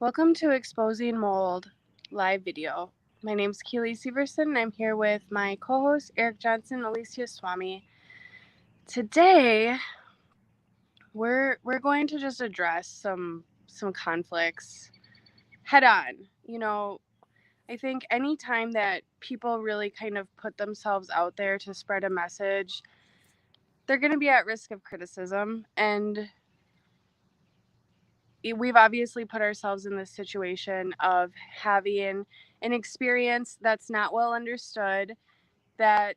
Welcome to Exposing Mold live video. My name is Keely Severson, and I'm here with my co-hosts Eric Johnson and Alicia Swami. Today, we're going to just address some conflicts head on. I think anytime that people really kind of put themselves out there to spread a message, they're going to be at risk of criticism, and we've obviously put ourselves in this situation of having an experience that's not well understood, that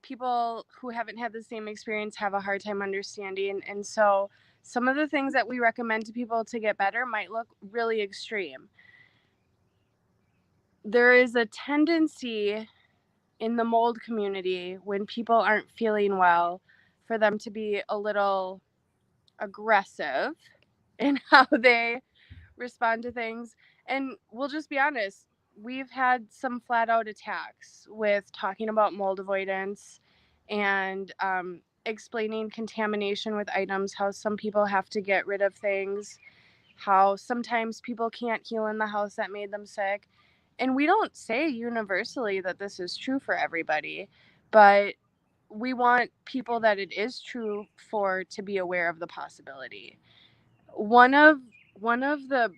people who haven't had the same experience have a hard time understanding. And so some of the things that we recommend to people to get better might look really extreme. There is a tendency in the mold community when people aren't feeling well for them to be a little aggressive in how they respond to things. And we'll just be honest, we've had some flat out attacks with talking about mold avoidance and explaining contamination with items, how some people have to get rid of things, how sometimes people can't heal in the house that made them sick. And we don't say universally that this is true for everybody, but we want people that it is true for to be aware of the possibility. One of the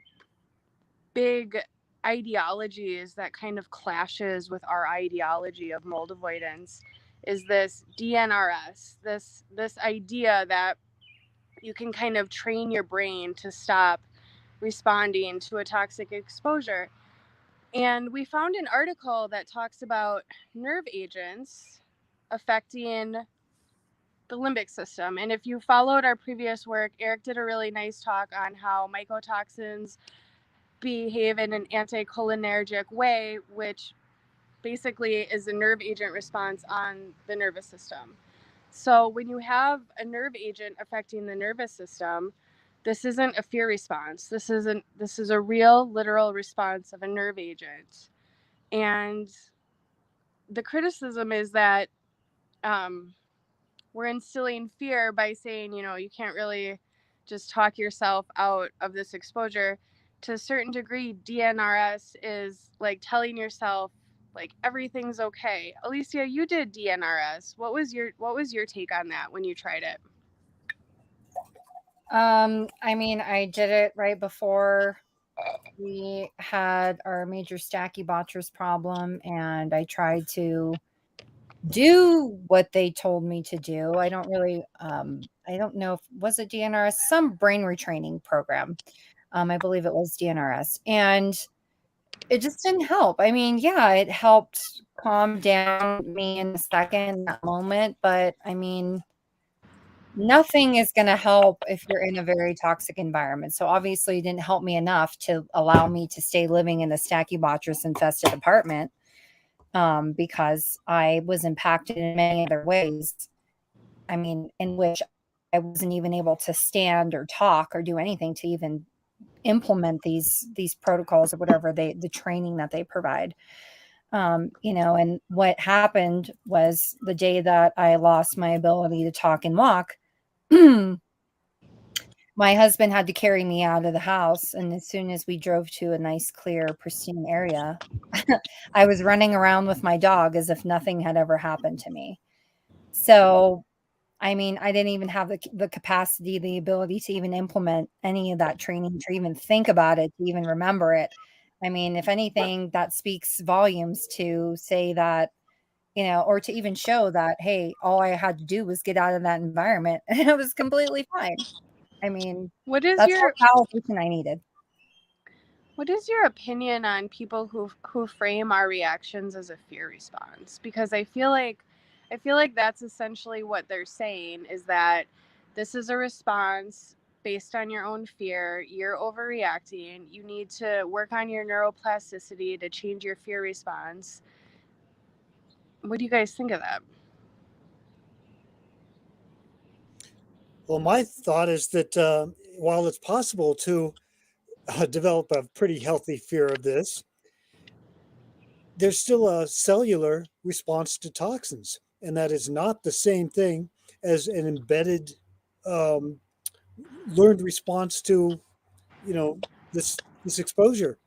big ideologies that kind of clashes with our ideology of mold avoidance is this DNRS, this idea that you can kind of train your brain to stop responding to a toxic exposure. And we found an article that talks about nerve agents affecting the limbic system. And if you followed our previous work, Eric did a really nice talk on how mycotoxins behave in an anticholinergic way, which basically is a nerve agent response on the nervous system. So when you have a nerve agent affecting the nervous system, this isn't a fear response. This is a real literal response of a nerve agent. And the criticism is that we're instilling fear by saying, you can't really just talk yourself out of this exposure. To a certain degree, DNRS is like telling yourself like everything's okay. Alicia, you did DNRS. What was your take on that when you tried it? I did it right before we had our major stacky botchers problem, and I tried to do what they told me to do. I don't know if was it DNRS, some brain retraining program. I believe it was DNRS, and it just didn't help. Yeah, it helped calm down me in a second, that moment, but nothing is going to help if you're in a very toxic environment. So obviously, it didn't help me enough to allow me to stay living in the stacky bottress infested apartment, because I was impacted in many other ways. In which I wasn't even able to stand or talk or do anything to even implement these protocols or whatever the training that they provide. And what happened was the day that I lost my ability to talk and walk. My husband had to carry me out of the house, and as soon as we drove to a nice, clear, pristine area, I was running around with my dog as if nothing had ever happened to me. So, I didn't even have the capacity, the ability to even implement any of that training, to even think about it, to even remember it. If anything, that speaks volumes to say that, or to even show that, hey, all I had to do was get out of that environment and it was completely fine. I mean, What is that's your all validation I needed. what is your opinion on people who frame our reactions as a fear response? Because I feel like that's essentially what they're saying, is that this is a response based on your own fear. You're overreacting. You need to work on your neuroplasticity to change your fear response. What do you guys think of that? Well, my thought is that while it's possible to develop a pretty healthy fear of this, there's still a cellular response to toxins, and that is not the same thing as an embedded, um, learned response to, you know, this exposure,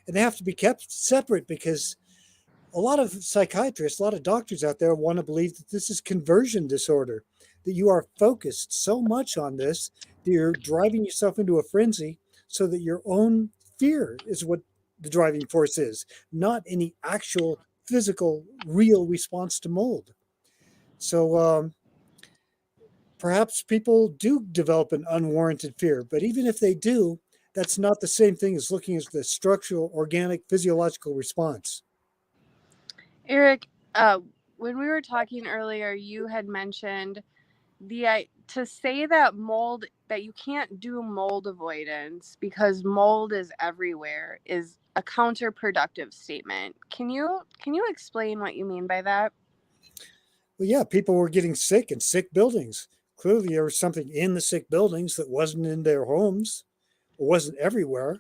and they have to be kept separate because a lot of psychiatrists, a lot of doctors out there want to believe that this is conversion disorder, that you are focused so much on this that you're driving yourself into a frenzy so that your own fear is what the driving force is, not any actual physical, real response to mold. So perhaps people do develop an unwarranted fear, but even if they do, that's not the same thing as looking at the structural, organic, physiological response. Eric, when we were talking earlier, you had mentioned to say that you can't do mold avoidance because mold is everywhere is a counterproductive statement. Can you explain what you mean by that? Well, yeah, people were getting sick in sick buildings. Clearly, there was something in the sick buildings that wasn't in their homes or wasn't everywhere.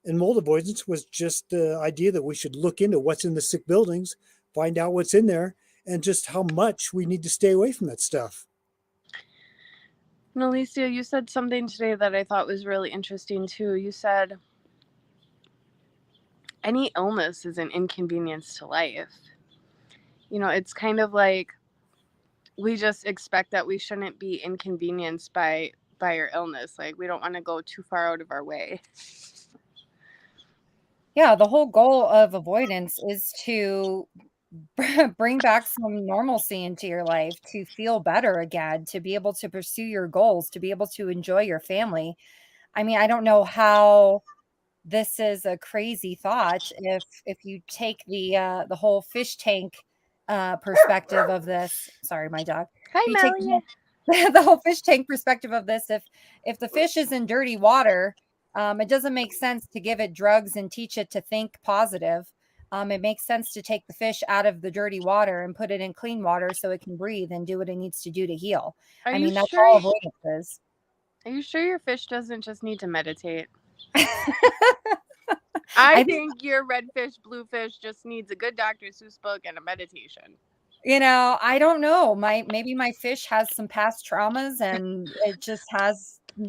And mold avoidance was just the idea that we should look into what's in the sick buildings, find out what's in there, and just how much we need to stay away from that stuff. And Alicia, you said something today that I thought was really interesting too. You said any illness is an inconvenience to life. It's kind of like we just expect that we shouldn't be inconvenienced by our illness. Like we don't want to go too far out of our way. Yeah, the whole goal of avoidance is to bring back some normalcy into your life, to feel better again, to be able to pursue your goals, to be able to enjoy your family. I mean, I don't know how this is a crazy thought if you take the whole fish tank perspective of this. Sorry, my dog. Hi, If you take Melanie. the whole fish tank perspective of this, if the fish is in dirty water, it doesn't make sense to give it drugs and teach it to think positive. It makes sense to take the fish out of the dirty water and put it in clean water so it can breathe and do what it needs to do to heal. Are I you mean, that's sure? all avoidance is. Are you sure your fish doesn't just need to meditate? I I think, think your redfish, bluefish just needs a good Dr. Seuss book and a meditation. I don't know. Maybe my fish has some past traumas and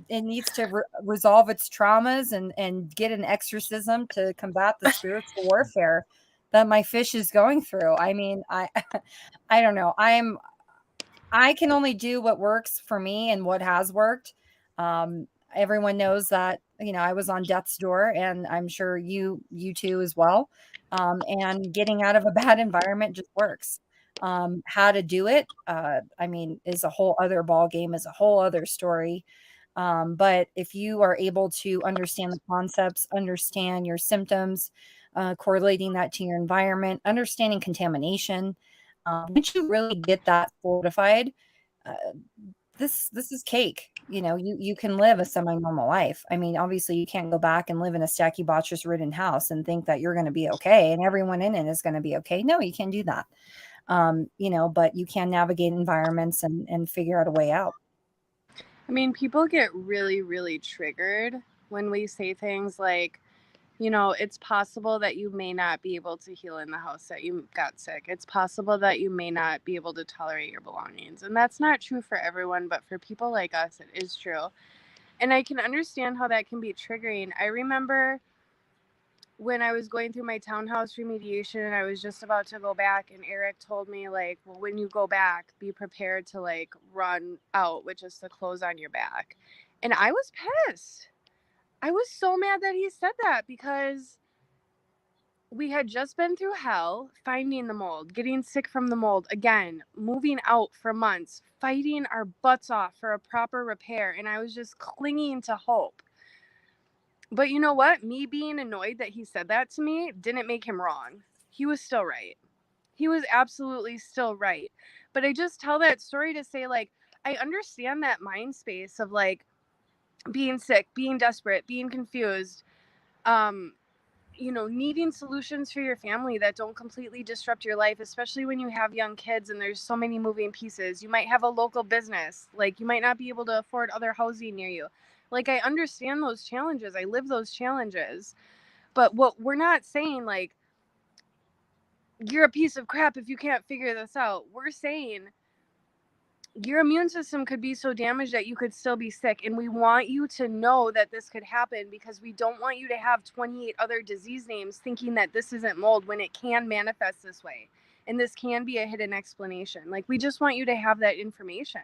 it needs to resolve its traumas and get an exorcism to combat the spiritual warfare that my fish is going through. I mean, I don't know. I can only do what works for me and what has worked. Everyone knows that, I was on death's door, and I'm sure you too as well. And getting out of a bad environment just works. How to do it, I mean, is a whole other ball game, is a whole other story. But if you are able to understand the concepts, understand your symptoms, correlating that to your environment, understanding contamination, once you really get that fortified, uh, this is cake. You can live a semi-normal life. I mean, obviously, you can't go back and live in a stacky botches ridden house and think that you're going to be okay and everyone in it is going to be okay. No, you can't do that. But you can navigate environments and figure out a way out. I mean, people get really, really triggered when we say things like, it's possible that you may not be able to heal in the house that you got sick. It's possible that you may not be able to tolerate your belongings. And that's not true for everyone, but for people like us, it is true. And I can understand how that can be triggering. I remember when I was going through my townhouse remediation and I was just about to go back, and Eric told me, like, well, when you go back, be prepared to like run out with just the clothes on your back. And I was pissed. I was so mad that he said that because we had just been through hell, finding the mold, getting sick from the mold, again, moving out for months, fighting our butts off for a proper repair. And I was just clinging to hope. But you know what? Me being annoyed that he said that to me didn't make him wrong. He was still right. He was absolutely still right. But I just tell that story to say, like, I understand that mind space of like being sick, being desperate, being confused, needing solutions for your family that don't completely disrupt your life, especially when you have young kids and there's so many moving pieces. You might have a local business, like you might not be able to afford other housing near you. Like, I understand those challenges. I live those challenges. But what we're not saying, like, you're a piece of crap if you can't figure this out. We're saying your immune system could be so damaged that you could still be sick. And we want you to know that this could happen because we don't want you to have 28 other disease names thinking that this isn't mold when it can manifest this way. And this can be a hidden explanation. Like, we just want you to have that information.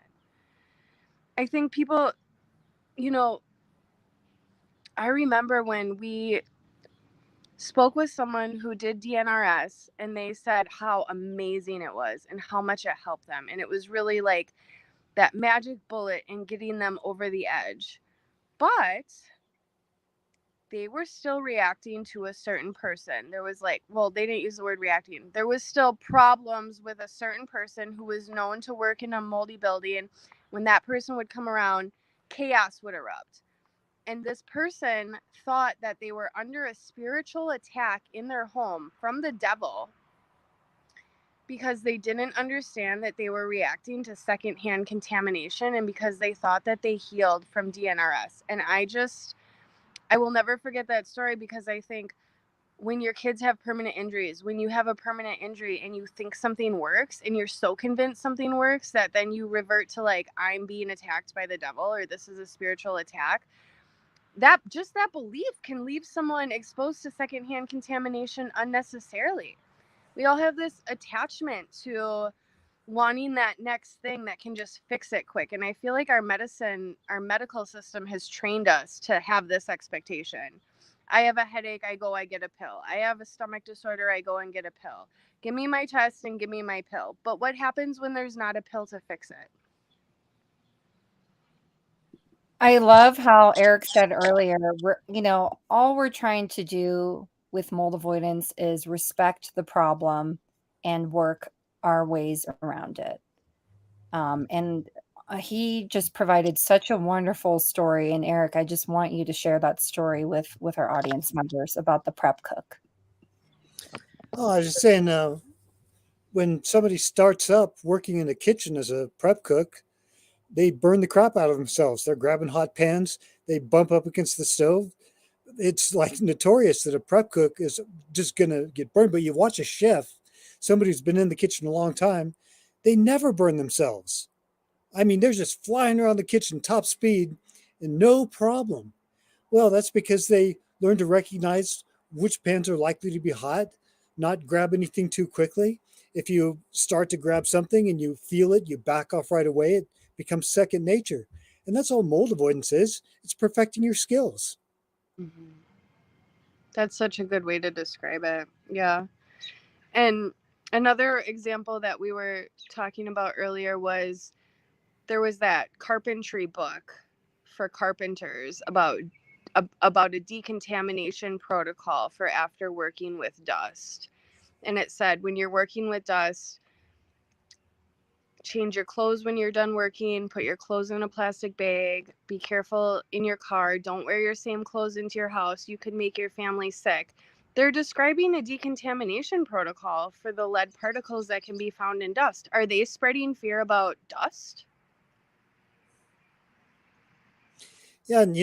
I think people, you know, I remember when we spoke with someone who did DNRS and they said how amazing it was and how much it helped them. And it was really like that magic bullet in getting them over the edge. But they were still reacting to a certain person. There was like, well, they didn't use the word reacting. There was still problems with a certain person who was known to work in a moldy building. When that person would come around, chaos would erupt. And this person thought that they were under a spiritual attack in their home from the devil because they didn't understand that they were reacting to secondhand contamination and because they thought that they healed from DNRS. And I will never forget that story because I think when your kids have permanent injuries, when you have a permanent injury and you think something works and you're so convinced something works that then you revert to like, I'm being attacked by the devil or this is a spiritual attack. That belief can leave someone exposed to secondhand contamination unnecessarily. We all have this attachment to wanting that next thing that can just fix it quick. And I feel like our medical system has trained us to have this expectation. I have a headache, I go, I get a pill. I have a stomach disorder, I go and get a pill. Give me my test and give me my pill. But what happens when there's not a pill to fix it? I love how Eric said earlier, all we're trying to do with mold avoidance is respect the problem and work our ways around it. And he just provided such a wonderful story. And Eric, I just want you to share that story with our audience members about the prep cook. Oh, I was just saying, when somebody starts up working in the kitchen as a prep cook, they burn the crap out of themselves. They're grabbing hot pans, they bump up against the stove. It's like notorious that a prep cook is just going to get burned. But you watch a chef, somebody who's been in the kitchen a long time, they never burn themselves. I mean, they're just flying around the kitchen top speed and no problem. Well, that's because they learn to recognize which pans are likely to be hot, not grab anything too quickly. If you start to grab something and you feel it, you back off right away. It becomes second nature. And that's all mold avoidance is. It's perfecting your skills. Mm-hmm. That's such a good way to describe it. Yeah. And another example that we were talking about earlier was there was that carpentry book for carpenters about a decontamination protocol for after working with dust. And it said when you're working with dust, change your clothes when you're done working, put your clothes in a plastic bag, be careful in your car, don't wear your same clothes into your house, you could make your family sick. They're describing a decontamination protocol for the lead particles that can be found in dust. Are they spreading fear about dust? Yeah, and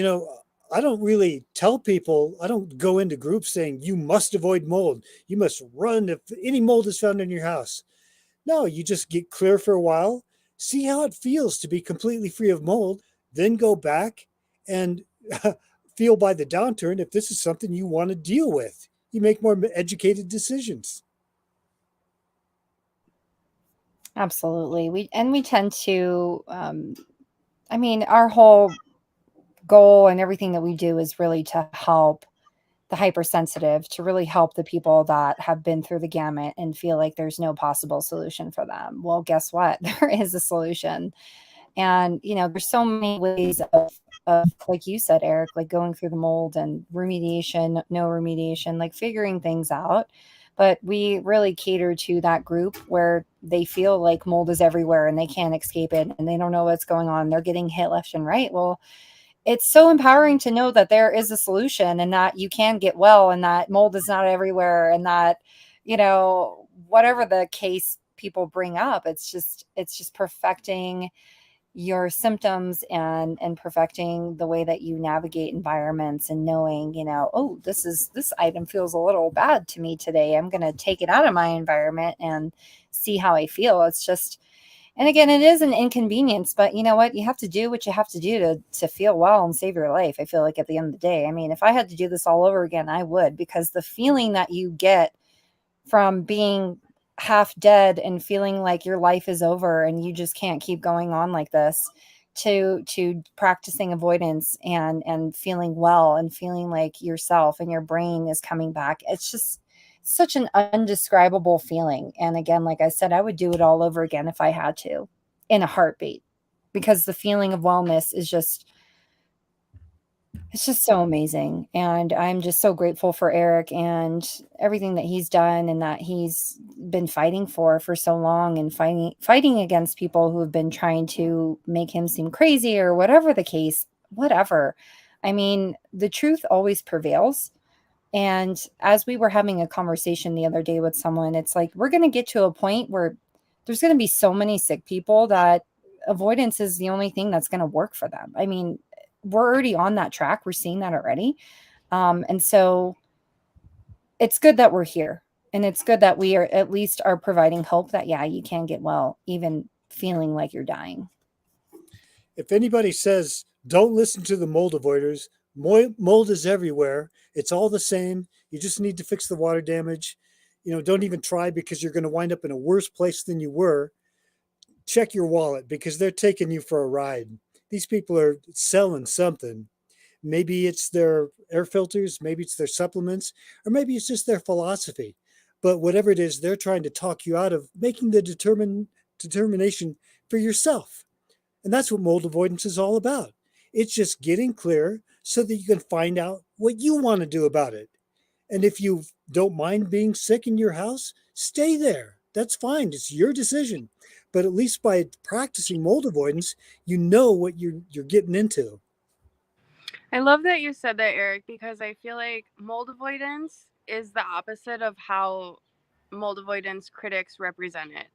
I don't really tell people, I don't go into groups saying you must avoid mold. You must run if any mold is found in your house. No, you just get clear for a while, see how it feels to be completely free of mold, then go back and feel by the downturn if this is something you want to deal with. You make more educated decisions. Absolutely. We tend to, our whole goal and everything that we do is really to help the hypersensitive, to really help the people that have been through the gamut and feel like there's no possible solution for them. Well, guess what? There is a solution. And, there's so many ways of, like you said, Eric, like going through the mold and remediation, no remediation, like figuring things out. But we really cater to that group where they feel like mold is everywhere and they can't escape it and they don't know what's going on. They're getting hit left and right. Well, it's so empowering to know that there is a solution and that you can get well and that mold is not everywhere and that, whatever the case people bring up, it's just perfecting your symptoms and perfecting the way that you navigate environments and knowing, oh, this item feels a little bad to me today. I'm going to take it out of my environment and see how I feel. And again, it is an inconvenience, but you know what? You have to do what you have to do to feel well and save your life. I feel like at the end of the day, I mean, if I had to do this all over again, I would, because the feeling that you get from being half dead and feeling like your life is over and you just can't keep going on like this, to practicing avoidance and feeling well and feeling like yourself and your brain is coming back, it's just such an undescribable feeling. And again, like I said, I would do it all over again if I had to, in a heartbeat, because the feeling of wellness is just, it's just so amazing. And I'm just so grateful for Eric and everything that he's done and that he's been fighting for so long, and fighting against people who have been trying to make him seem crazy or whatever the case, whatever. I mean, the truth always prevails. And as we were having a conversation the other day with someone, it's like we're going to get to a point where there's going to be so many sick people that avoidance is the only thing that's going to work for them. I mean, we're already on that track. We're seeing that already. And so it's good that we're here. And it's good that we are at least are providing hope that, yeah, you can get well, even feeling like you're dying. If anybody says, don't listen to the mold avoiders, mold is everywhere. It's all the same. You just need to fix the water damage. Don't even try, because you're going to wind up in a worse place than you were. Check your wallet, because they're taking you for a ride. These people are selling something. Maybe it's their air filters, maybe it's their supplements, or maybe it's just their philosophy. But whatever it is, they're trying to talk you out of making the determination for yourself. And that's what mold avoidance is all about. It's just getting clear so that you can find out what you want to do about it. And if you don't mind being sick in your house, stay there. That's fine. It's your decision. But at least by practicing mold avoidance, you know what you're getting into. I love that you said that, Eric, because I feel like mold avoidance is the opposite of how mold avoidance critics represent it.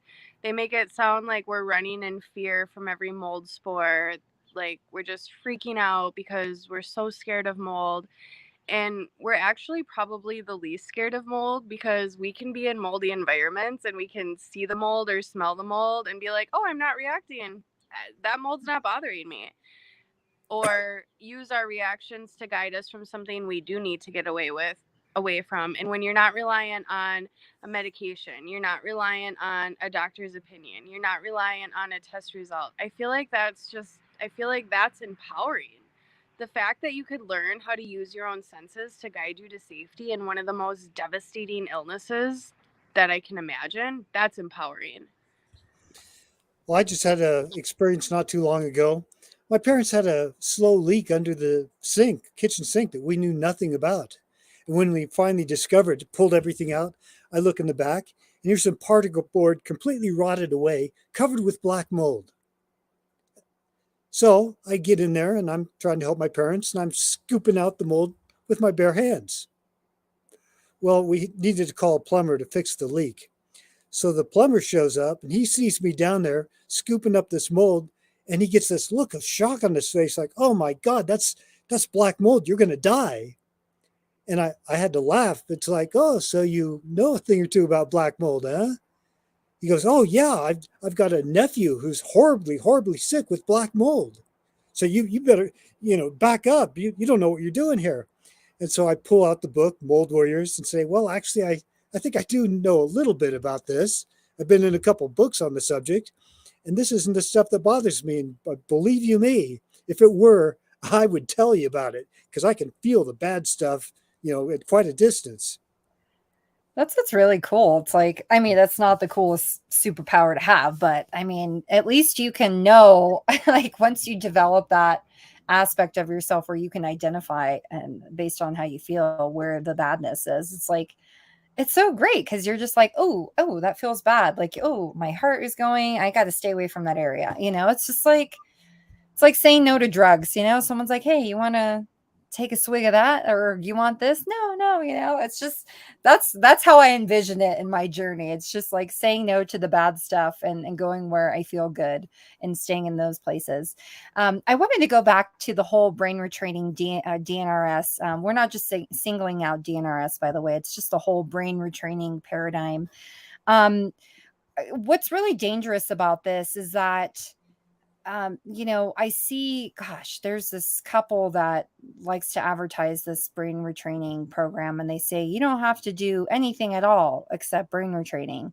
They make it sound like we're running in fear from every mold spore, like we're just freaking out because we're so scared of mold. And we're actually probably the least scared of mold, because we can be in moldy environments and we can see the mold or smell the mold and be like, oh, I'm not reacting. That mold's not bothering me. Or use our reactions to guide us from something we do need to get away from. And when you're not reliant on a medication, you're not reliant on a doctor's opinion, you're not reliant on a test result, I feel like that's empowering. The fact that you could learn how to use your own senses to guide you to safety in one of the most devastating illnesses that I can imagine, that's empowering. Well, I just had an experience not too long ago. My parents had a slow leak under the kitchen sink, that we knew nothing about. And when we finally discovered, pulled everything out, I look in the back, and here's some particle board completely rotted away, covered with black mold. So I get in there and I'm trying to help my parents, and I'm scooping out the mold with my bare hands. Well, we needed to call a plumber to fix the leak. So the plumber shows up and he sees me down there scooping up this mold, and he gets this look of shock on his face, like, oh my God, that's black mold. You're gonna die. And I had to laugh. It's like, oh, so you know a thing or two about black mold, huh? He goes, oh yeah, I've got a nephew who's horribly, horribly sick with black mold. So you better, back up. You don't know what you're doing here. And so I pull out the book, Mold Warriors, and say, well, actually, I think I do know a little bit about this. I've been in a couple books on the subject, and this isn't the stuff that bothers me. And believe you me, if it were, I would tell you about it, because I can feel the bad stuff, at quite a distance. That's really cool. It's like, I mean, that's not the coolest superpower to have, but I mean, at least you can know, like once you develop that aspect of yourself where you can identify and based on how you feel where the badness is, it's like, it's so great because you're just like, oh, that feels bad. Like, oh, my heart is going. I got to stay away from that area. It's just like, it's like saying no to drugs. Someone's like, hey, you want to take a swig of that, or you want this? No, it's just, that's how I envision it in my journey. It's just like saying no to the bad stuff and going where I feel good and staying in those places. I wanted to go back to the whole brain retraining DNRS. We're not just singling out DNRS, by the way. It's just the whole brain retraining paradigm. Um, what's really dangerous about this is that, I see, gosh, there's this couple that likes to advertise this brain retraining program, and they say you don't have to do anything at all except brain retraining,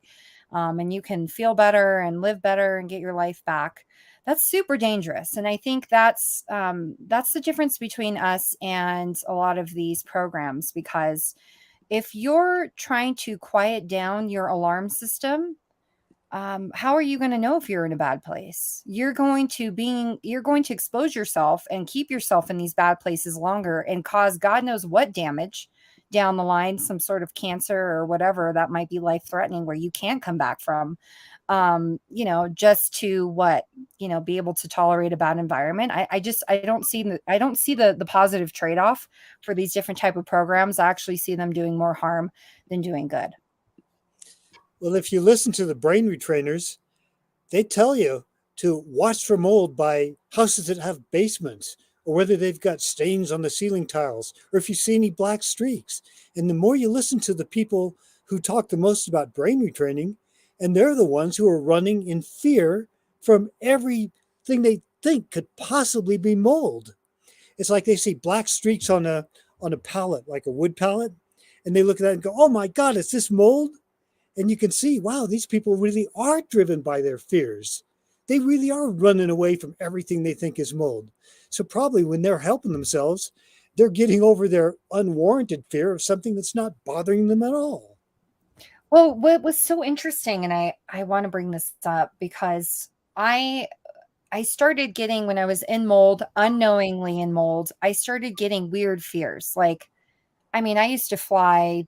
and you can feel better and live better and get your life back. That's super dangerous, and I think that's the difference between us and a lot of these programs. Because if you're trying to quiet down your alarm system, how are you going to know if you're in a bad place? You're going to expose yourself and keep yourself in these bad places longer and cause God knows what damage down the line, some sort of cancer or whatever that might be life threatening where you can't come back from. Just to be able to tolerate a bad environment. I don't see the positive trade-off for these different type of programs. I actually see them doing more harm than doing good. Well, if you listen to the brain retrainers, they tell you to watch for mold by houses that have basements, or whether they've got stains on the ceiling tiles, or if you see any black streaks. And the more you listen to the people who talk the most about brain retraining, and they're the ones who are running in fear from everything they think could possibly be mold. It's like they see black streaks on a pallet, like a wood pallet, and they look at that and go, "Oh my God, is this mold?" And you can see, wow, these people really are driven by their fears. They really are running away from everything they think is mold. So probably when they're helping themselves, they're getting over their unwarranted fear of something that's not bothering them at all. Well, what was so interesting, and I want to bring this up because I started getting, when I was in mold, unknowingly in mold, I started getting weird fears. Like, I mean, I used to fly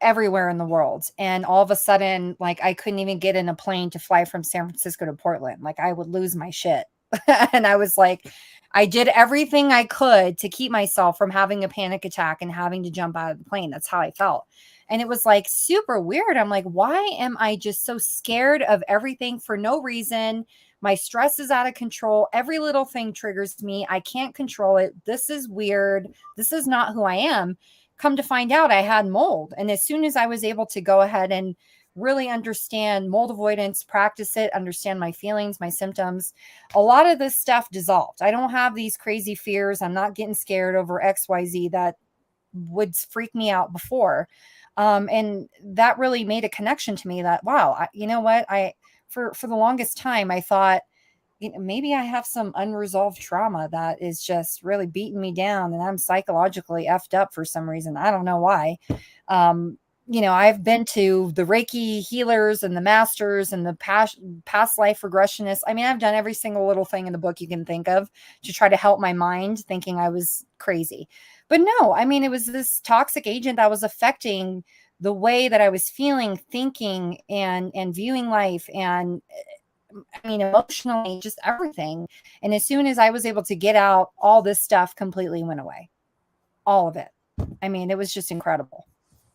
everywhere in the world, and all of a sudden, like, I couldn't even get in a plane to fly from San Francisco to Portland. Like, I would lose my shit. And I was like, I did everything I could to keep myself from having a panic attack and having to jump out of the plane. That's how I felt. And it was like super weird. I'm like, why am I just so scared of everything for no reason? My stress is out of control. Every little thing triggers me. I can't control it. This is weird. This is not who I am. Come to find out, I had mold. And as soon as I was able to go ahead and really understand mold avoidance, practice it, understand my feelings, my symptoms, a lot of this stuff dissolved. I don't have these crazy fears. I'm not getting scared over XYZ that would freak me out before. And that really made a connection to me that, wow, you know what? For the longest time, I thought, maybe I have some unresolved trauma that is just really beating me down and I'm psychologically effed up for some reason. I don't know why. I've been to the Reiki healers and the masters and the past life regressionists. I mean, I've done every single little thing in the book you can think of to try to help my mind, thinking I was crazy. But no, I mean, it was this toxic agent that was affecting the way that I was feeling, thinking, and viewing life, and I mean, emotionally, just everything. And as soon as I was able to get out, all this stuff completely went away. All of it. I mean, it was just incredible.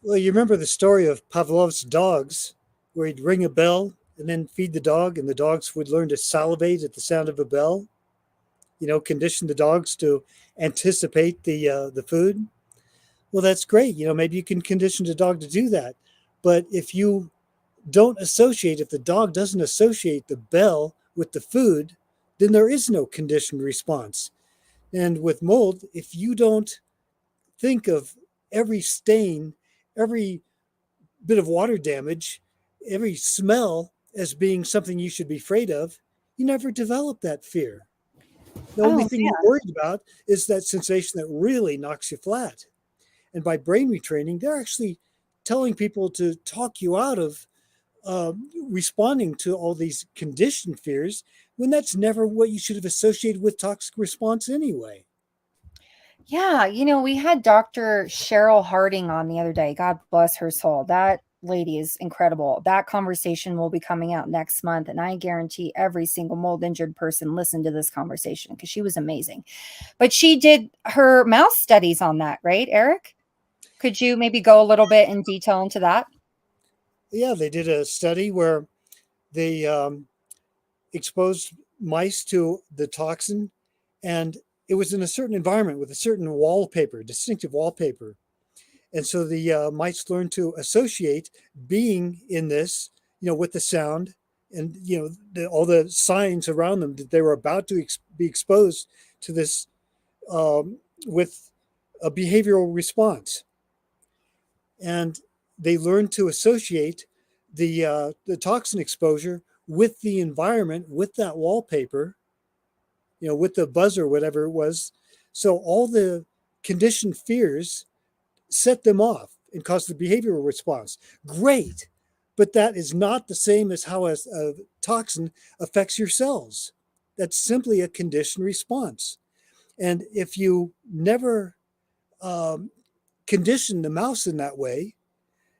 Well, you remember the story of Pavlov's dogs, where he'd ring a bell and then feed the dog, and the dogs would learn to salivate at the sound of a bell. Condition the dogs to anticipate the food. Well, that's great. Maybe you can condition the dog to do that. But if the dog doesn't associate the bell with the food, then there is no conditioned response. And with mold, if you don't think of every stain, every bit of water damage, every smell as being something you should be afraid of, you never develop that fear. The only thing you're worried about is that sensation that really knocks you flat. And by brain retraining, they're actually telling people to talk you out of responding to all these conditioned fears, when that's never what you should have associated with toxic response anyway. Yeah, we had Dr. Cheryl Harding on the other day. God bless her soul. That lady is incredible. That conversation will be coming out next month, and I guarantee every single mold injured person listened to this conversation because she was amazing. But she did her mouse studies on that, right, Eric? Could you maybe go a little bit in detail into that? Yeah, they did a study where they exposed mice to the toxin, and it was in a certain environment with a certain wallpaper, distinctive wallpaper. And so the mice learned to associate being in this, with the sound and, all the signs around them that they were about to be exposed to this with a behavioral response. And they learned to associate the toxin exposure with the environment, with that wallpaper, with the buzzer, whatever it was. So all the conditioned fears set them off and caused the behavioral response. Great. But that is not the same as how a toxin affects your cells. That's simply a conditioned response. And if you never condition the mouse in that way,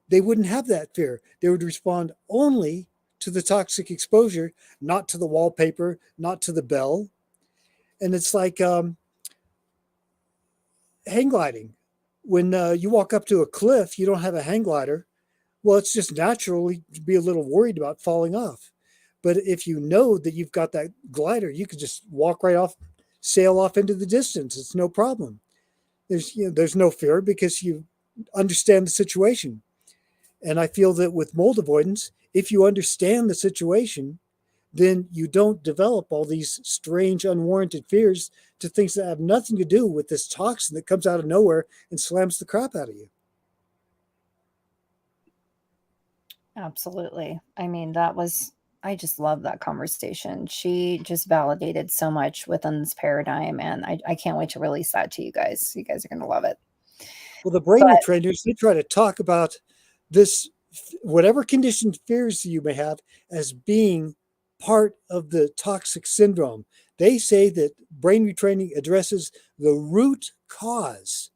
they wouldn't have that fear. They would respond only to the toxic exposure, not to the wallpaper, not to the bell. And it's like hang gliding. When you walk up to a cliff, you don't have a hang glider. Well, it's just naturally to be a little worried about falling off. But if you know that you've got that glider, you could just walk right off, sail off into the distance. It's no problem. There's no fear because you understand the situation. And I feel that with mold avoidance, if you understand the situation, then you don't develop all these strange, unwarranted fears to things that have nothing to do with this toxin that comes out of nowhere and slams the crap out of you. Absolutely. I mean, I just love that conversation. She just validated so much within this paradigm, and I can't wait to release that to you guys. You guys are going to love it. Well, the brain retrainers, they try to talk about this, whatever conditioned fears you may have, as being part of the toxic syndrome. They say that brain retraining addresses the root cause.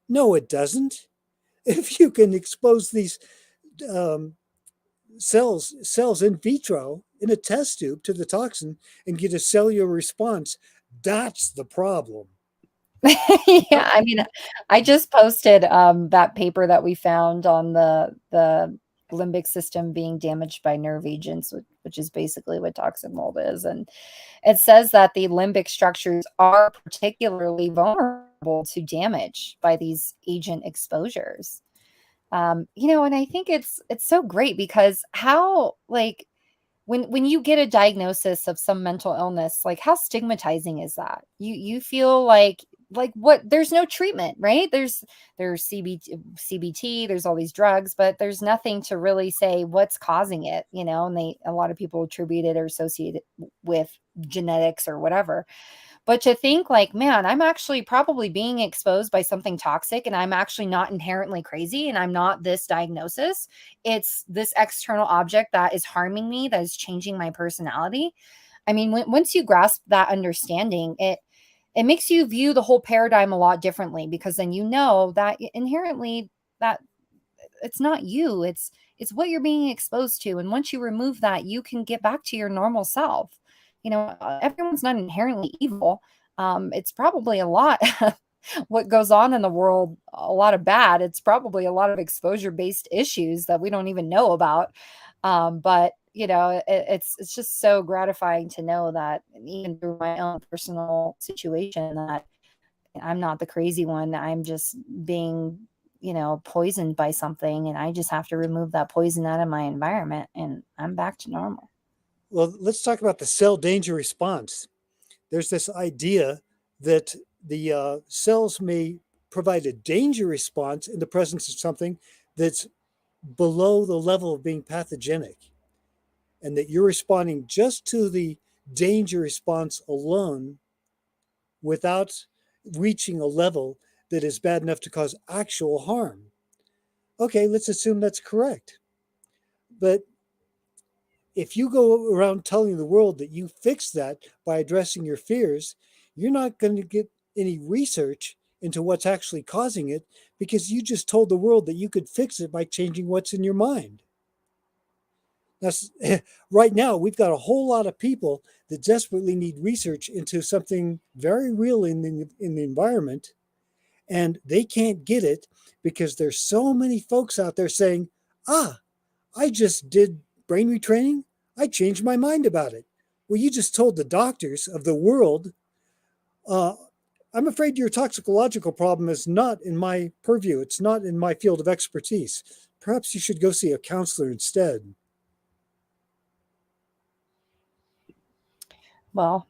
No, it doesn't. If you can expose these cells in vitro in a test tube to the toxin and get a cellular response, that's the problem. Yeah, I mean, I just posted that paper that we found on the limbic system being damaged by nerve agents, which is basically what toxic mold is. And it says that the limbic structures are particularly vulnerable to damage by these agent exposures. And I think it's so great because how, like, when you get a diagnosis of some mental illness, like, how stigmatizing is that? You feel like what, there's no treatment, right? There's CBT, there's all these drugs, but there's nothing to really say what's causing it, and a lot of people attribute it or associate it with genetics or whatever. But to think like, man, I'm actually probably being exposed by something toxic and I'm actually not inherently crazy and I'm not this diagnosis. It's this external object that is harming me, that is changing my personality. I mean, once you grasp that understanding, it makes you view the whole paradigm a lot differently, because then that inherently that it's not you, it's what you're being exposed to. And once you remove that, you can get back to your normal self. Everyone's not inherently evil. It's probably a lot what goes on in the world, a lot of bad. It's probably a lot of exposure-based issues that we don't even know about. But it's just so gratifying to know that even through my own personal situation, that I'm not the crazy one. I'm just being, poisoned by something, and I just have to remove that poison out of my environment, and I'm back to normal. Well, let's talk about the cell danger response. There's this idea that the cells may provide a danger response in the presence of something that's below the level of being pathogenic, and that you're responding just to the danger response alone without reaching a level that is bad enough to cause actual harm. Okay, let's assume that's correct. But if you go around telling the world that you fix that by addressing your fears, you're not going to get any research into what's actually causing it, because you just told the world that you could fix it by changing what's in your mind. That's, right now, we've got a whole lot of people that desperately need research into something very real in the environment, and they can't get it because there's so many folks out there saying, I just did brain retraining. I changed my mind about it. Well, you just told the doctors of the world, I'm afraid your toxicological problem is not in my purview. It's not in my field of expertise. Perhaps you should go see a counselor instead. Well,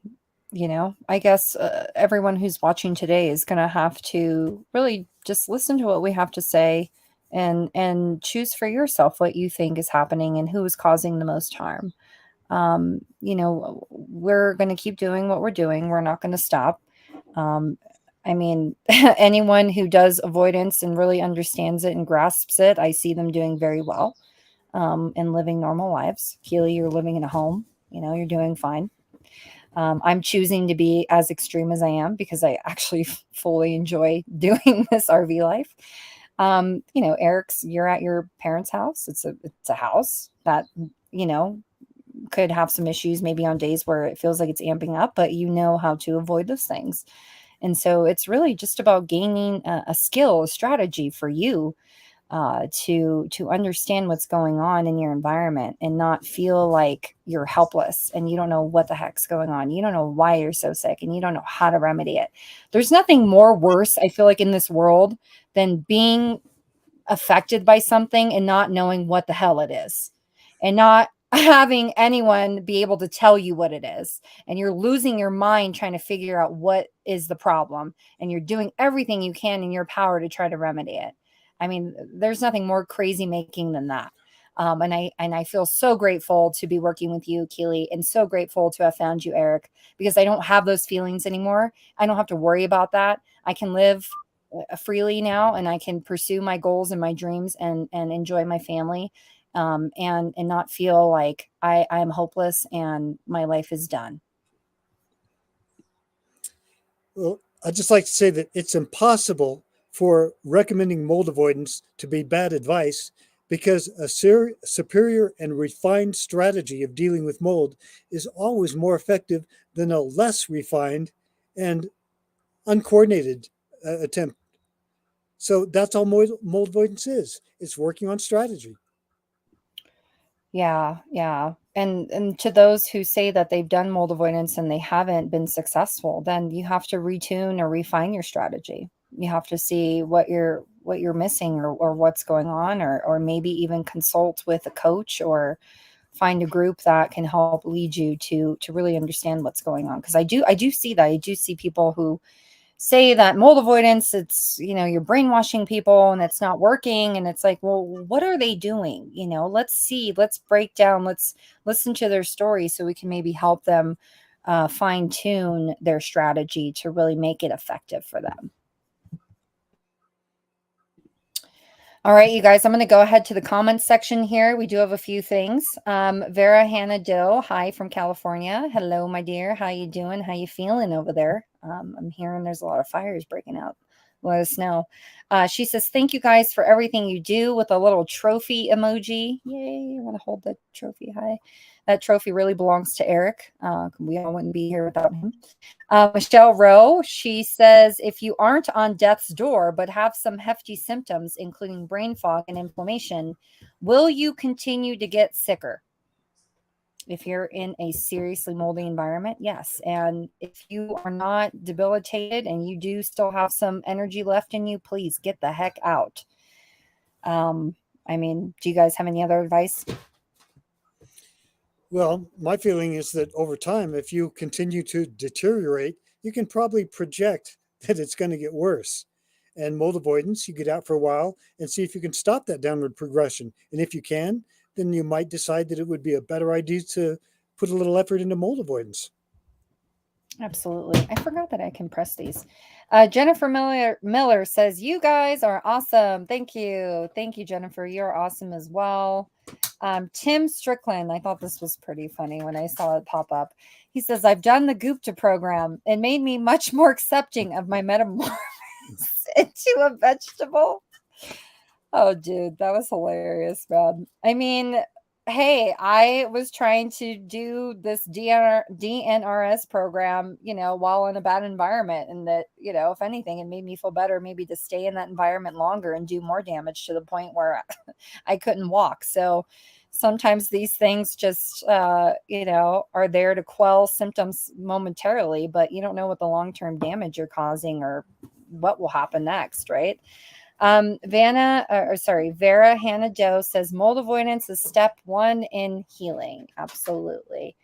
I guess everyone who's watching today is going to have to really just listen to what we have to say and choose for yourself what you think is happening and who is causing the most harm. We're going to keep doing what we're doing. We're not going to stop. Um, I mean, anyone who does avoidance and really understands it and grasps it, I see them doing very well and living normal lives. Keely, you're living in a home. You're doing fine. I'm choosing to be as extreme as I am because I actually fully enjoy doing this RV life. Eric's, you're at your parents' house. It's a house that, you know, could have some issues maybe on days where it feels like it's amping up, but you know how to avoid those things. And so it's really just about gaining a skill, a strategy for you to understand what's going on in your environment and not feel like you're helpless and you don't know what the heck's going on. You don't know why you're so sick and you don't know how to remedy it. There's nothing more worse, I feel like, in this world than being affected by something and not knowing what the hell it is and not having anyone be able to tell you what it is, and you're losing your mind trying to figure out what is the problem, and you're doing everything you can in your power to try to remedy it. I mean, there's nothing more crazy making than that. And I feel so grateful to be working with you, Keely, and so grateful to have found you, Eric, because I don't have those feelings anymore. I don't have to worry about that. I can live freely now, and I can pursue my goals and my dreams and enjoy my family, and not feel like I am hopeless and my life is done. Well, I'd just like to say that it's impossible for recommending mold avoidance to be bad advice because a superior and refined strategy of dealing with mold is always more effective than a less refined and uncoordinated attempt. So that's all mold avoidance is. It's working on strategy. Yeah, yeah. And to those who say that they've done mold avoidance and they haven't been successful, then you have to retune or refine your strategy. You have to see what you're missing, or what's going on, or maybe even consult with a coach or find a group that can help lead you to really understand what's going on. Because I do see that. I do see people who say that mold avoidance, it's, you're brainwashing people and it's not working. And it's like, well, what are they doing? Let's see, let's break down, let's listen to their story so we can maybe help them fine tune their strategy to really make it effective for them. All right, you guys, I'm going to go ahead to the comments section here. We do have a few things. Vera Hannah Doe, hi from California. Hello, my dear. How you doing? How you feeling over there? I'm hearing there's a lot of fires breaking out. Let us know. She says, thank you guys for everything you do, with a little trophy emoji. Yay, I want to hold the trophy high. That trophy really belongs to Eric. We all wouldn't be here without him. Michelle Rowe, she says, if you aren't on death's door but have some hefty symptoms, including brain fog and inflammation, will you continue to get sicker? If you're in a seriously moldy environment, yes. And if you are not debilitated and you do still have some energy left in you, please get the heck out. I mean, do you guys have any other advice? Well, my feeling is that over time, if you continue to deteriorate, you can probably project that it's going to get worse. And mold avoidance, you get out for a while and see if you can stop that downward progression. And if you can, then you might decide that it would be a better idea to put a little effort into mold avoidance. Absolutely. I forgot that I can press these. Jennifer Miller says, you guys are awesome. Thank you. Thank you, Jennifer. You're awesome as well. Tim Strickland, I thought this was pretty funny when I saw it pop up. He says, I've done the Gupta program. It made me much more accepting of my metamorphosis into a vegetable. Oh, dude, that was hilarious, man. I mean, hey, I was trying to do this DNRS program, while in a bad environment. And that, if anything, it made me feel better, maybe to stay in that environment longer and do more damage to the point where I couldn't walk. So sometimes these things just, are there to quell symptoms momentarily, but you don't know what the long-term damage you're causing or what will happen next, right? Vera Hannah Doe says mold avoidance is step one in healing. Absolutely.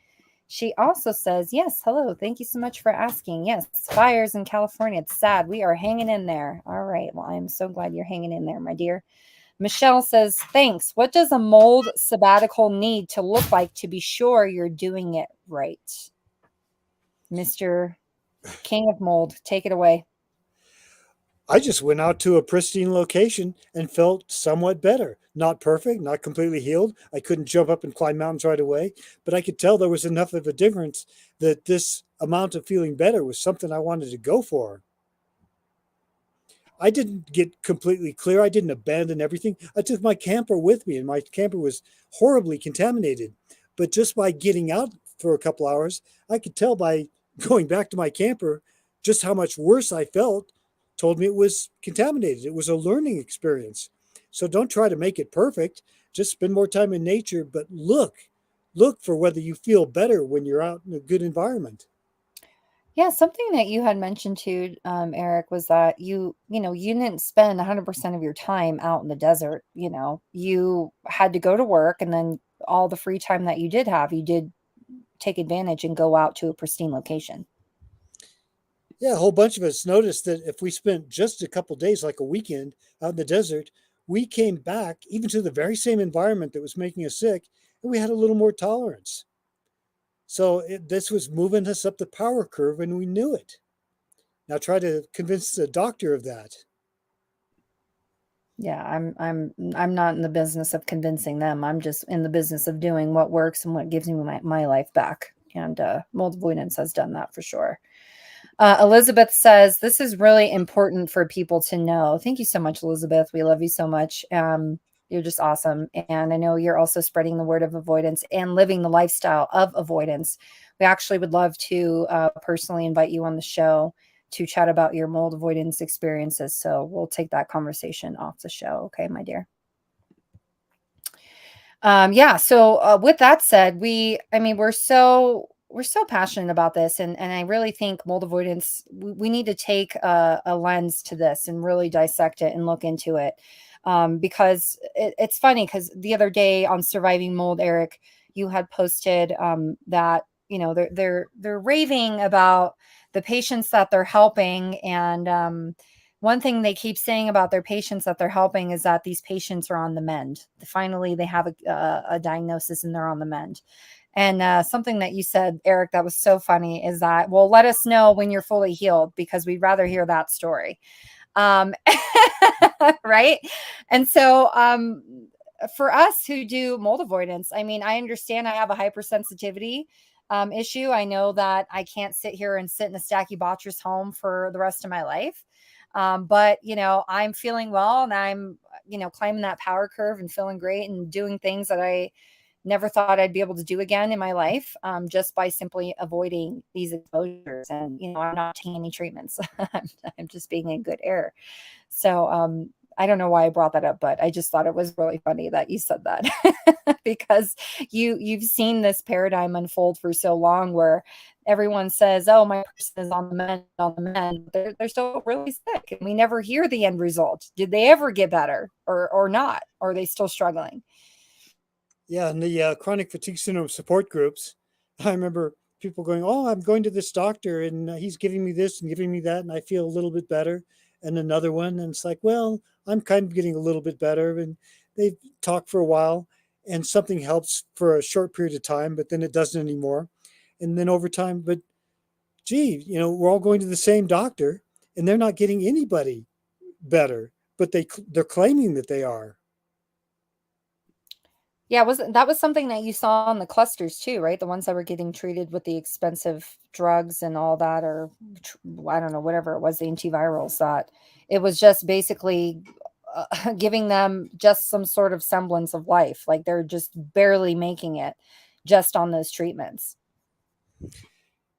She also says, yes, hello. Thank you so much for asking. Yes, fires in California. It's sad. We are hanging in there. All right. Well, I'm so glad you're hanging in there, my dear. Michelle says, thanks. What does a mold sabbatical need to look like to be sure you're doing it right? Mr. King of Mold, take it away. I just went out to a pristine location and felt somewhat better. Not perfect, not completely healed. I couldn't jump up and climb mountains right away, but I could tell there was enough of a difference that this amount of feeling better was something I wanted to go for. I didn't get completely clear. I didn't abandon everything. I took my camper with me, and my camper was horribly contaminated. But just by getting out for a couple hours, I could tell by going back to my camper just how much worse I felt. Told me it was contaminated. It was a learning experience. So don't try to make it perfect. Just spend more time in nature, but look for whether you feel better when you're out in a good environment. Yeah, something that you had mentioned too, Eric, was that you didn't spend 100% of your time out in the desert. You had to go to work, and then all the free time that you did have, you did take advantage and go out to a pristine location. Yeah, a whole bunch of us noticed that if we spent just a couple days, like a weekend out in the desert, we came back even to the very same environment that was making us sick, and we had a little more tolerance. So this was moving us up the power curve, and we knew it. Now try to convince the doctor of that. Yeah, I'm not in the business of convincing them. I'm just in the business of doing what works and what gives me my life back. And mold avoidance has done that for sure. Elizabeth says, this is really important for people to know. Thank you so much, Elizabeth. We love you so much. You're just awesome. And I know you're also spreading the word of avoidance and living the lifestyle of avoidance. We actually would love to personally invite you on the show to chat about your mold avoidance experiences. So we'll take that conversation off the show. Okay, my dear. Yeah. So with that said, we're so passionate about this, and I really think mold avoidance. We need to take a lens to this and really dissect it and look into it, because it's funny because the other day on Surviving Mold, Eric, you had posted that they're raving about the patients that they're helping, and one thing they keep saying about their patients that they're helping is that these patients are on the mend. Finally, they have a diagnosis and they're on the mend. And something that you said, Eric, that was so funny is that, well, let us know when you're fully healed because we'd rather hear that story. Um, right. And so for us who do mold avoidance, I understand I have a hypersensitivity issue. I know that I can't sit here and sit in a Stachybotrys home for the rest of my life. But I'm feeling well, and I'm, climbing that power curve and feeling great and doing things that I never thought I'd be able to do again in my life, just by simply avoiding these exposures. And, I'm not taking any treatments. I'm just being in good air. So, I don't know why I brought that up, but I just thought it was really funny that you said that because you've seen this paradigm unfold for so long where everyone says, oh, my person is on the mend. They're still really sick. And we never hear the end result. Did they ever get better or not? Or are they still struggling? Yeah, and the chronic fatigue syndrome support groups, I remember people going, "Oh, I'm going to this doctor, and he's giving me this and giving me that, and I feel a little bit better." And another one, and it's like, "Well, I'm kind of getting a little bit better." And they talk for a while, and something helps for a short period of time, but then it doesn't anymore. And then over time, but gee, we're all going to the same doctor, and they're not getting anybody better, but they're claiming that they are. Yeah, that was something that you saw in the clusters too, right? The ones that were getting treated with the expensive drugs and all that, or I don't know, whatever it was, the antivirals, that it was just basically giving them just some sort of semblance of life. Like they're just barely making it just on those treatments.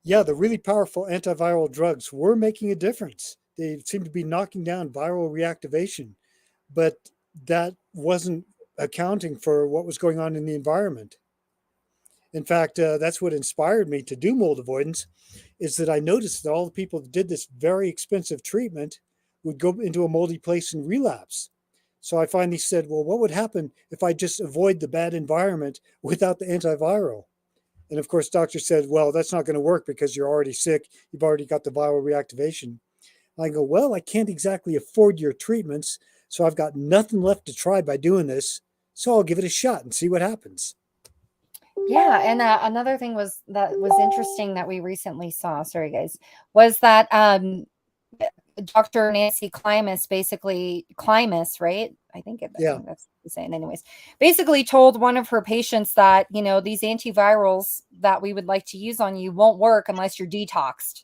Yeah, the really powerful antiviral drugs were making a difference. They seemed to be knocking down viral reactivation, but that wasn't accounting for what was going on in the environment. In fact, that's what inspired me to do mold avoidance, is that I noticed that all the people that did this very expensive treatment would go into a moldy place and relapse. So I finally said, well, what would happen if I just avoid the bad environment without the antiviral? And of course, doctor said, well, that's not going to work because you're already sick. You've already got the viral reactivation. I go, well, I can't exactly afford your treatments. So I've got nothing left to try by doing this. So I'll give it a shot and see what happens. Yeah, and another thing was interesting that we recently saw. Sorry, guys, was that Dr. Nancy Klimas, right? I Yeah. think that's the saying. Anyways, basically told one of her patients that these antivirals that we would like to use on you won't work unless you're detoxed.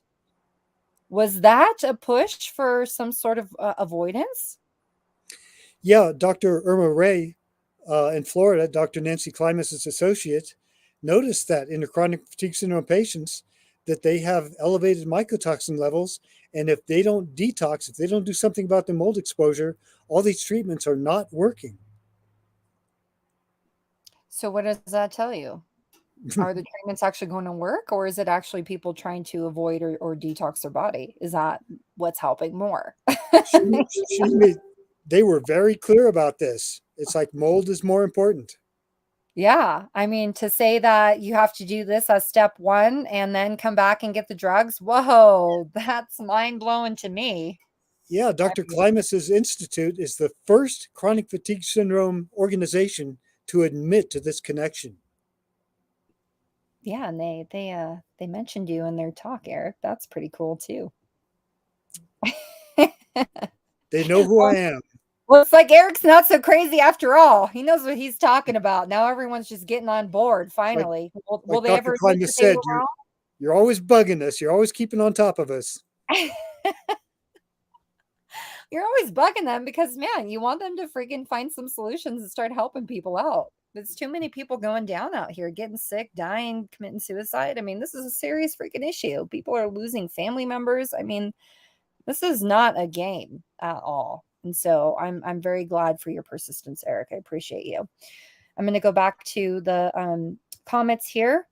Was that a push for some sort of avoidance? Yeah. Dr. Irma Ray in Florida, Dr. Nancy Klimas' associate, noticed that in the chronic fatigue syndrome patients that they have elevated mycotoxin levels. And if they don't detox, if they don't do something about the mold exposure, all these treatments are not working. So what does that tell you? Are the treatments actually going to work, or is it actually people trying to avoid or detox their body? Is that what's helping more? she made, they were very clear about this. It's like mold is more important. Yeah, I mean, to say that you have to do this as step one and then come back and get the drugs, whoa, that's mind blowing to me. Yeah, I Dr. mean, Klimas's institute is the first chronic fatigue syndrome organization to admit to this connection. yeah, and they mentioned you in their talk, Eric. That's pretty cool too. They know who I am. Well, it's like Eric's not so crazy after all. He knows what he's talking about. Now everyone's just getting on board. Like Finally, will like they Dr. ever admit Klimas that they said, were wrong? you're always bugging us. You're always keeping on top of us. You're always bugging them because, man, you want them to freaking find some solutions and start helping people out. There's too many people going down out here, getting sick, dying, committing suicide. I mean, this is a serious freaking issue. People are losing family members. I mean, this is not a game at all. And so I'm very glad for your persistence, Eric. I appreciate you. I'm going to go back to the comments here.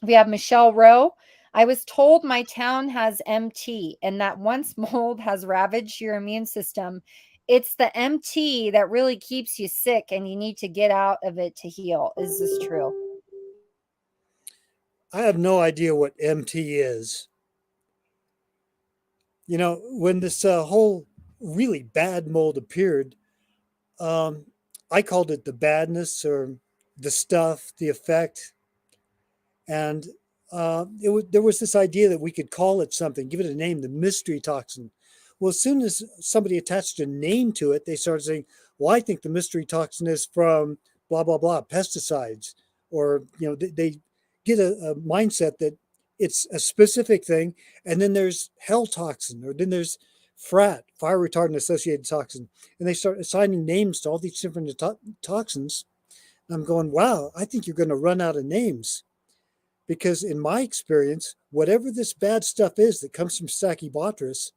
We have Michelle Rowe. I was told my town has MT and that once mold has ravaged your immune system, it's the MT that really keeps you sick and you need to get out of it to heal. Is this true? I have no idea what MT is. When this whole really bad mold appeared, um, I called it the badness or the stuff, the effect. And there was this idea that we could call it something, give it a name, the mystery toxin. Well, as soon as somebody attached a name to it, they started saying, well, I think the mystery toxin is from blah, blah, blah, pesticides. Or, they get a mindset that it's a specific thing. And then there's hell toxin, or then there's frat, fire retardant associated toxin. And they start assigning names to all these different toxins. And I'm going, wow, I think you're going to run out of names. Because in my experience, whatever this bad stuff is that comes from Stachybotrys,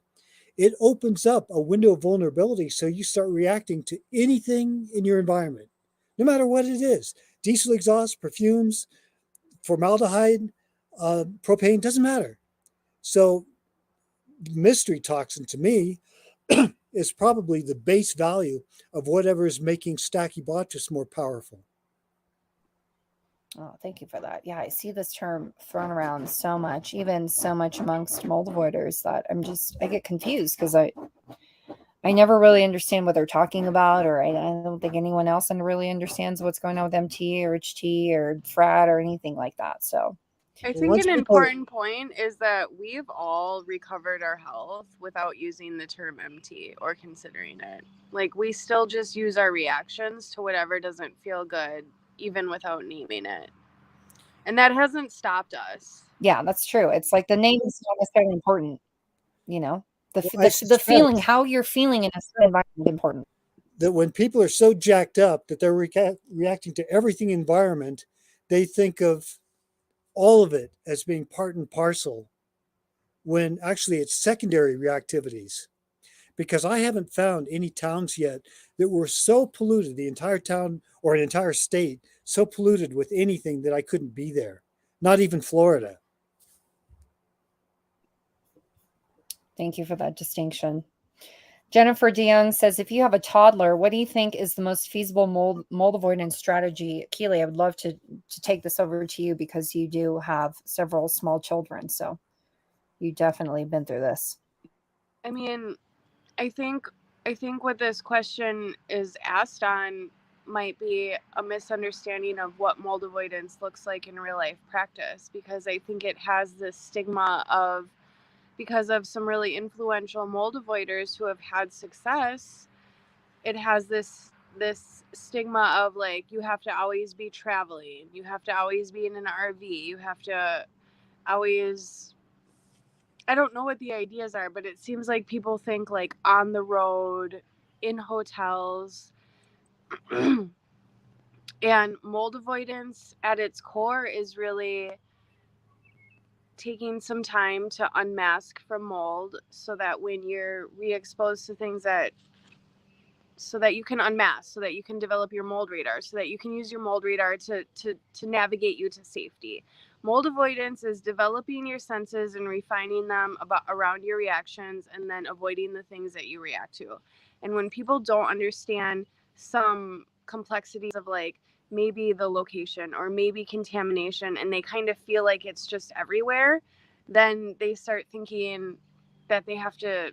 it opens up a window of vulnerability. So you start reacting to anything in your environment, no matter what it is. Diesel exhaust, perfumes, formaldehyde, propane, doesn't matter. So mystery toxin to me is probably the base value of whatever is making Stachybotrys more powerful. Oh, thank you for that. Yeah, I see this term thrown around so much, even so much amongst mold avoiders that I get confused because I never really understand what they're talking about, or I don't think anyone else really understands what's going on with MT or HT or frat or anything like that. So I think Once an people, important point is that we've all recovered our health without using the term MT or considering it. Like, we still just use our reactions to whatever doesn't feel good, even without naming it. And that hasn't stopped us. yeah, that's true. It's like the name is not necessarily important, I the feeling, suspect how you're feeling in a certain environment is important. that when people are so jacked up that they're reacting to everything environment, they think of all of it as being part and parcel, when actually it's secondary reactivities. Because I haven't found any towns yet that were so polluted, the entire town or an entire state, so polluted with anything that I couldn't be there. Not even Florida. Thank you for that distinction. Jennifer DeYoung says, if you have a toddler, what do you think is the most feasible mold avoidance strategy? Keely, I would love to take this over to you because you do have several small children. So you definitely been through this. I mean, I think what this question is asked on might be a misunderstanding of what mold avoidance looks like in real life practice, because I think it has this stigma of, because of some really influential mold avoiders who have had success, it has this stigma of like, you have to always be traveling, you have to always be in an RV, you have to always, I don't know what the ideas are, but it seems like people think like on the road, in hotels. And mold avoidance at its core is really taking some time to unmask from mold so that when you're re-exposed to things, that so that you can unmask, so that you can develop your mold radar, so that you can use your mold radar to navigate you to safety. Mold avoidance is developing your senses and refining them around your reactions, and then avoiding the things that you react to. And when people don't understand some complexities of like maybe the location or maybe contamination, and they kind of feel like it's just everywhere, then they start thinking that they have to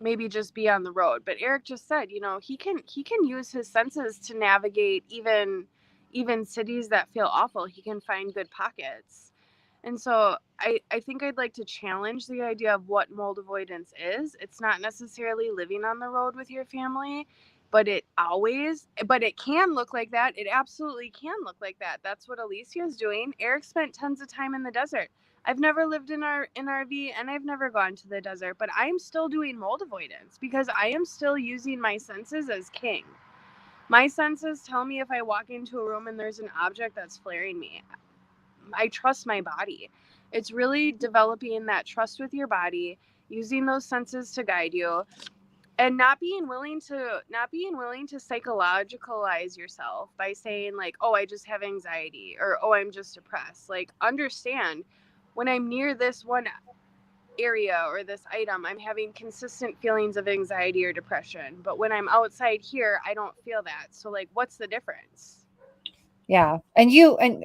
maybe just be on the road. But Eric just said, you know, he can use his senses to navigate even cities that feel awful. He can find good pockets. And so I think I'd like to challenge the idea of what mold avoidance is. It's not necessarily living on the road with your family, but it can look like that. It absolutely can look like that. That's what Alicia is doing. Eric spent tons of time in the desert. I've never lived in RV, and I've never gone to the desert, but I'm still doing mold avoidance because I am still using my senses as king. My senses tell me if I walk into a room and there's an object that's flaring me. I trust my body. It's really developing that trust with your body, using those senses to guide you, and not being willing to psychologicalize yourself by saying like, oh, I just have anxiety, or oh, I'm just depressed. Like, understand, when I'm near this one area or this item, I'm having consistent feelings of anxiety or depression, but when I'm outside here, I don't feel that. So like, what's the difference? Yeah. And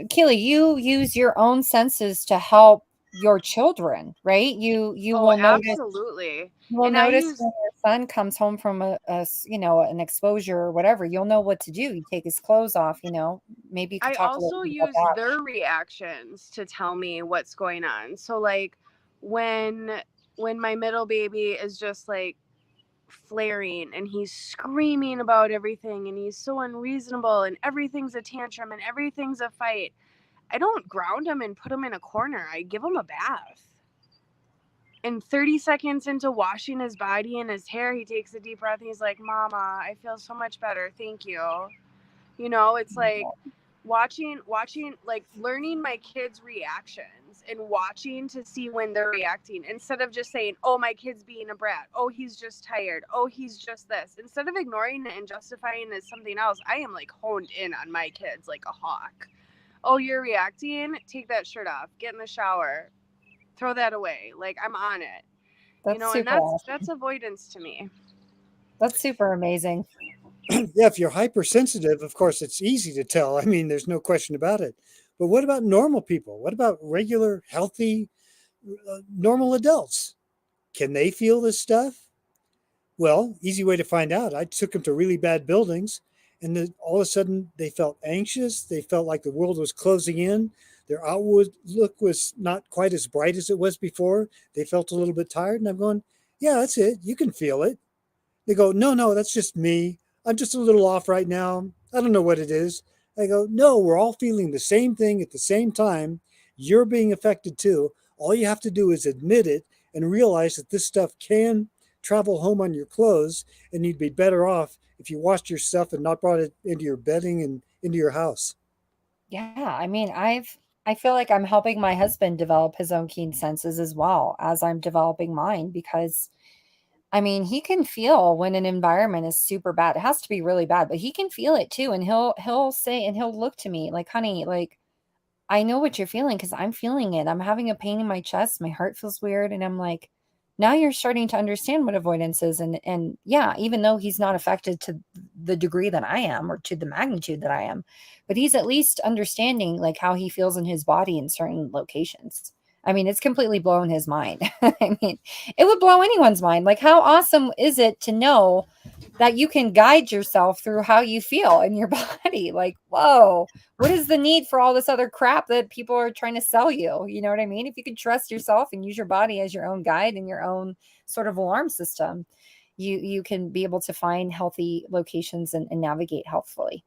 Keely, you use your own senses to help your children, right? You Oh, will notice absolutely. you will And I notice use when your son comes home from an exposure or whatever, you'll know what to do. You take his clothes off, maybe you could I talk a little also bit about use that. their reactions to tell me what's going on. So like, when my middle baby is just like flaring and he's screaming about everything and he's so unreasonable and everything's a tantrum and everything's a fight, I don't ground him and put him in a corner. I give him a bath. And 30 seconds into washing his body and his hair, he takes a deep breath and he's like, Mama, I feel so much better. Thank you. You know, it's like watching, like learning my kids' reactions and watching to see when they're reacting, instead of just saying, oh, my kid's being a brat. Oh, he's just tired. Oh, he's just this. Instead of ignoring it and justifying it as something else, I am like honed in on my kids like a hawk. Oh, you're reacting? Take that shirt off. Get in the shower. Throw that away. Like, I'm on it. You That's know, and super awesome. that's avoidance to me. That's super amazing. Yeah, if you're hypersensitive, of course, it's easy to tell. I mean, there's no question about it. But what about normal people? What about regular, healthy, normal adults? Can they feel this stuff? Well, easy way to find out. I took them to really bad buildings, and then all of a sudden they felt anxious. They felt like the world was closing in. Their outward look was not quite as bright as it was before. They felt a little bit tired, and I'm going, yeah, that's it. You can feel it. They go, no, no, that's just me. I'm just a little off right now. I don't know what it is. I go, no, we're all feeling the same thing at the same time. You're being affected too. All you have to do is admit it and realize that this stuff can travel home on your clothes, and you'd be better off if you washed your stuff and not brought it into your bedding and into your house. Yeah, I mean, I feel like I'm helping my husband develop his own keen senses as well as I'm developing mine because I mean, he can feel when an environment is super bad. It has to be really bad, but he can feel it too. And he'll say and he'll look to me like, honey, like I know what you're feeling because I'm feeling it. I'm having a pain in my chest. My heart feels weird. And I'm like, now you're starting to understand what avoidance is. And yeah, even though he's not affected to the degree that I am or to the magnitude that I am, but he's at least understanding like how he feels in his body in certain locations. I mean, it's completely blown his mind. I mean, it would blow anyone's mind. Like, how awesome is it to know that you can guide yourself through how you feel in your body? Like, whoa, what is the need for all this other crap that people are trying to sell you? You know what I mean? If you can trust yourself and use your body as your own guide and your own sort of alarm system, you can be able to find healthy locations and navigate healthfully.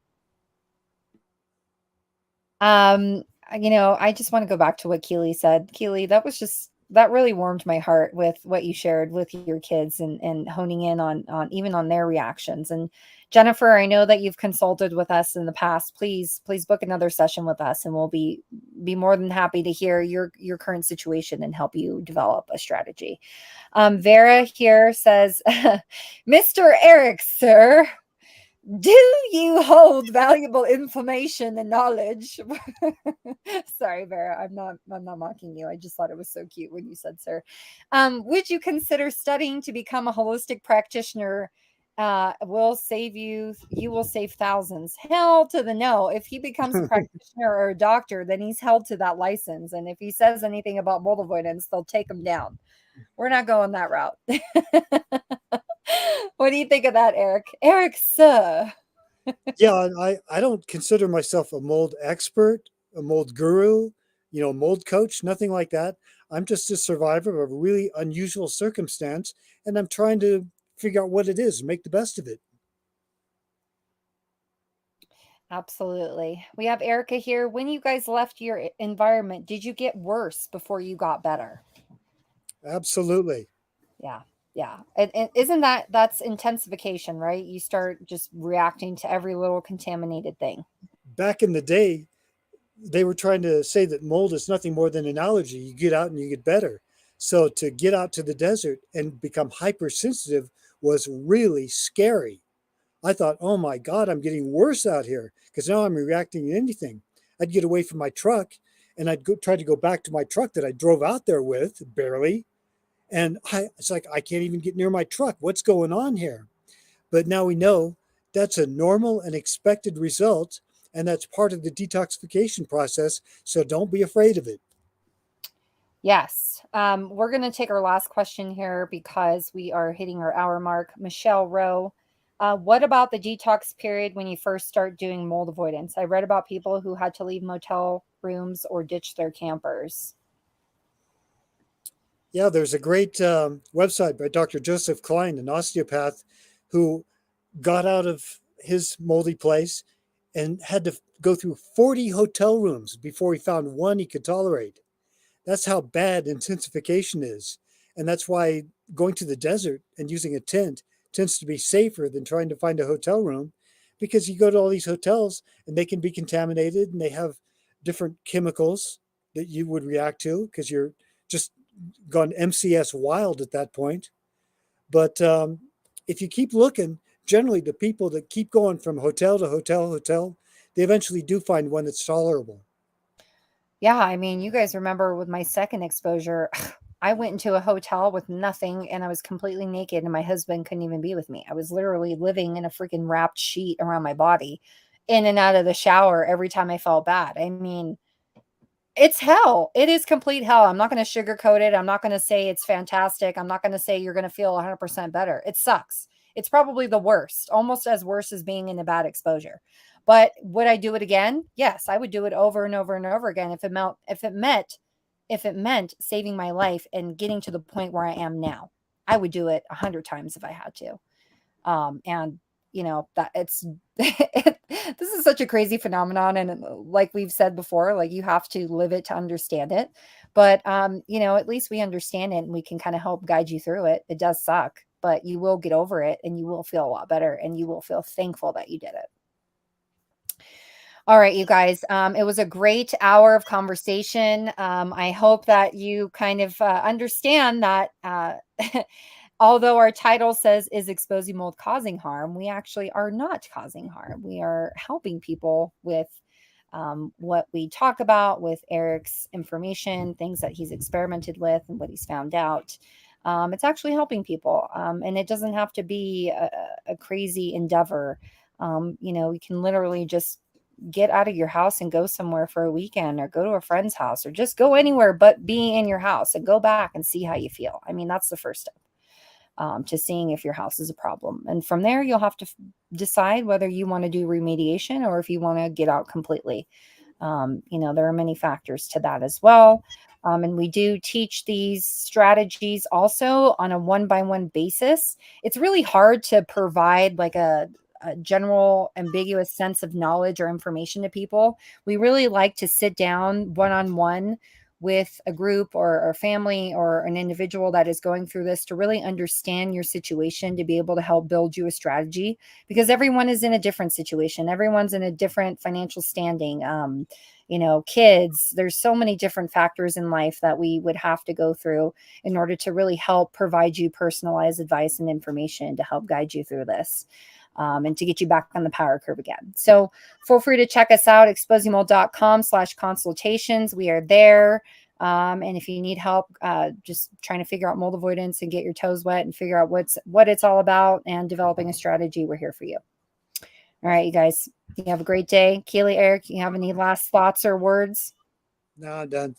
I just want to go back to what Keely said. Keely, that really warmed my heart with what you shared with your kids and honing in on even on their reactions. And Jennifer, I know that you've consulted with us in the past. Please book another session with us, and we'll be more than happy to hear your current situation and help you develop a strategy. Vera here says, Mr. Eric, sir, do you hold valuable information and knowledge? Sorry, Vera, I'm not mocking you. I just thought it was so cute when you said sir. Would you consider studying to become a holistic practitioner? Will save you will save thousands. Hell to the no. If he becomes a practitioner or a doctor, then he's held to that license. And if he says anything about mold avoidance, they'll take him down. We're not going that route. What do you think of that, Eric? Eric, sir. Yeah, I don't consider myself a mold expert, a mold guru, mold coach, nothing like that. I'm just a survivor of a really unusual circumstance, and I'm trying to figure out what it is and make the best of it. Absolutely. We have Erica here. When you guys left your environment, did you get worse before you got better? Absolutely. Yeah. Yeah. And isn't that's intensification, right? You start just reacting to every little contaminated thing. Back in the day, they were trying to say that mold is nothing more than an allergy. You get out and you get better. So to get out to the desert and become hypersensitive was really scary. I thought, oh my God, I'm getting worse out here because now I'm reacting to anything. I'd get away from my truck and try to go back to my truck that I drove out there with barely. And it's like, I can't even get near my truck. What's going on here? But now we know that's a normal and expected result. And that's part of the detoxification process. So don't be afraid of it. Yes. We're going to take our last question here because we are hitting our hour mark. Michelle Rowe, what about the detox period when you first start doing mold avoidance? I read about people who had to leave motel rooms or ditch their campers. Yeah, there's a great website by Dr. Joseph Klein, an osteopath, who got out of his moldy place and had to go through 40 hotel rooms before he found one he could tolerate. That's how bad intensification is. And that's why going to the desert and using a tent tends to be safer than trying to find a hotel room, because you go to all these hotels and they can be contaminated and they have different chemicals that you would react to because you're just gone MCS wild at that point. But if you keep looking, generally the people that keep going from hotel to hotel, they eventually do find one that's tolerable. Yeah, I mean, you guys remember with my second exposure, I went into a hotel with nothing and I was completely naked and my husband couldn't even be with me. I was literally living in a freaking wrapped sheet around my body, in and out of the shower every time I felt bad. I mean, it's hell. It is complete hell. I'm not going to sugarcoat it. I'm not going to say it's fantastic. I'm not going to say you're going to feel 100% better. It sucks. It's probably the worst, almost as worse as being in a bad exposure. But would I do it again? Yes, I would do it over and over and over again if it meant saving my life and getting to the point where I am now. I would do it 100 times if I had to. And that it's this is such a crazy phenomenon, and like we've said before, like you have to live it to understand it. But at least we understand it and we can kind of help guide you through it. It does suck, but you will get over it and you will feel a lot better and you will feel thankful that you did it. All right, you guys. It was a great hour of conversation. I hope that you kind of understand that although our title says, is exposing mold causing harm? We actually are not causing harm. We are helping people with what we talk about with Eric's information, things that he's experimented with and what he's found out. It's actually helping people. And it doesn't have to be a crazy endeavor. You can literally just get out of your house and go somewhere for a weekend, or go to a friend's house, or just go anywhere but be in your house and go back and see how you feel. I mean, that's the first step. To seeing if your house is a problem. And from there, you'll have to decide whether you want to do remediation or if you want to get out completely. There are many factors to that as well. And we do teach these strategies also on a one-by-one basis. It's really hard to provide like a general ambiguous sense of knowledge or information to people. We really like to sit down one-on-one with a group or family or an individual that is going through this, to really understand your situation, to be able to help build you a strategy, because everyone is in a different situation. Everyone's in a different financial standing. Kids, there's so many different factors in life that we would have to go through in order to really help provide you personalized advice and information to help guide you through this. And to get you back on the power curve again. So feel free to check us out, exposingmold.com/consultations. We are there. And if you need help, just trying to figure out mold avoidance and get your toes wet and figure out what it's all about and developing a strategy, we're here for you. All right, you guys, you have a great day. Keely, Eric, you have any last thoughts or words? No, I'm done.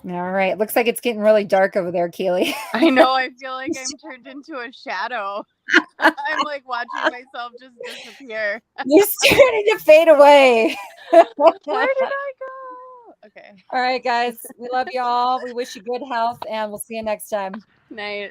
All right. Looks like it's getting really dark over there, Keely. I know. I feel like I'm turned into a shadow. I'm like watching myself just disappear. You're starting to fade away. Where did I go? Okay. All right, guys. We love you all. We wish you good health, and we'll see you next time. Night.